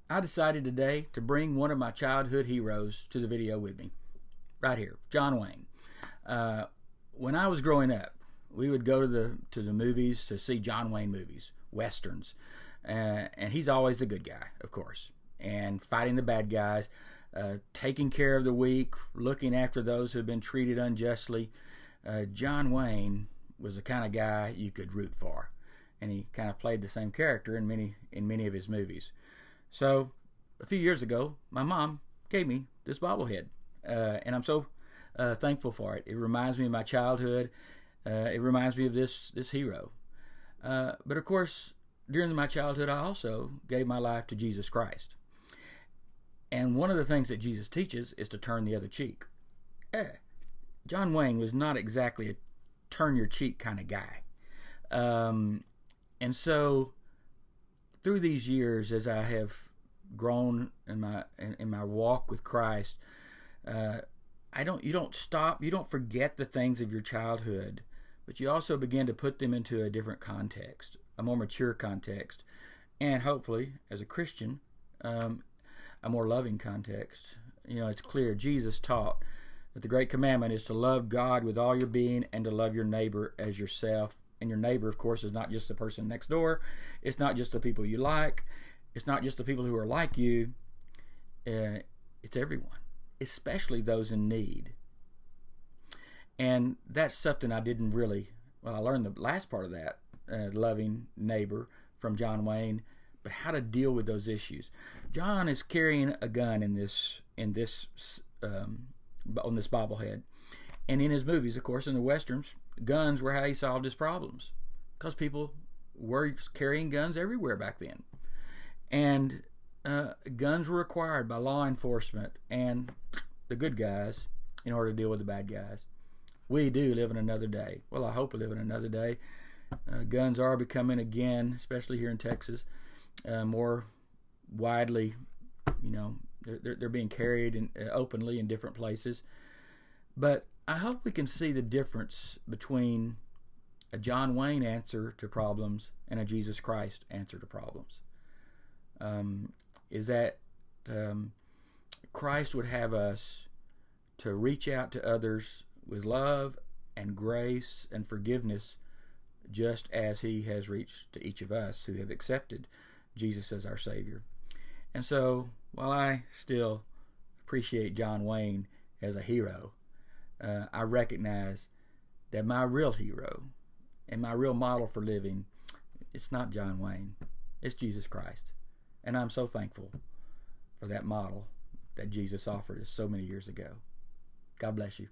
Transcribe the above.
I decided today to bring one of my childhood heroes to the video with me. Right here, John Wayne. When I was growing up, we would go to the movies to see John Wayne movies, westerns, and he's always the good guy, of course, and fighting the bad guys, taking care of the weak, looking after those who have been treated unjustly. John Wayne was the kind of guy you could root for, and he kind of played the same character in many of his movies. So a few years ago, my mom gave me this bobblehead, and I'm so thankful for it. It reminds me of my childhood. It reminds me of this hero. But of course, during my childhood, I also gave my life to Jesus Christ. And one of the things that Jesus teaches is to turn the other cheek. John Wayne was not exactly a turn your cheek kind of guy. And so through these years, as I have grown in my walk with Christ, you don't forget the things of your childhood, but you also begin to put them into a different context, a more mature context, and hopefully, as a Christian, a more loving context. It's clear Jesus taught that the great commandment is to love God with all your being and to love your neighbor as yourself. And your neighbor, of course, is not just the person next door. It's not just the people you like. It's not just the people who are like you. It's everyone, especially those in need. And that's something I didn't really, I learned the last part of that, loving neighbor, from John Wayne, but how to deal with those issues. John is carrying a gun on this bobblehead. And in his movies, of course, in the westerns, guns were how he solved his problems, because people were carrying guns everywhere back then. And guns were required by law enforcement and the good guys in order to deal with the bad guys. We do live in another day. Well, I hope we live in another day. Guns are becoming, again, especially here in Texas, more widely, they're being carried openly in different places. But I hope we can see the difference between a John Wayne answer to problems and a Jesus Christ answer to problems. Is that Christ would have us to reach out to others with love and grace and forgiveness, just as he has reached to each of us who have accepted Jesus as our Savior. And so, while I still appreciate John Wayne as a hero, I recognize that my real hero and my real model for living, it's not John Wayne, it's Jesus Christ. And I'm so thankful for that model that Jesus offered us so many years ago. God bless you.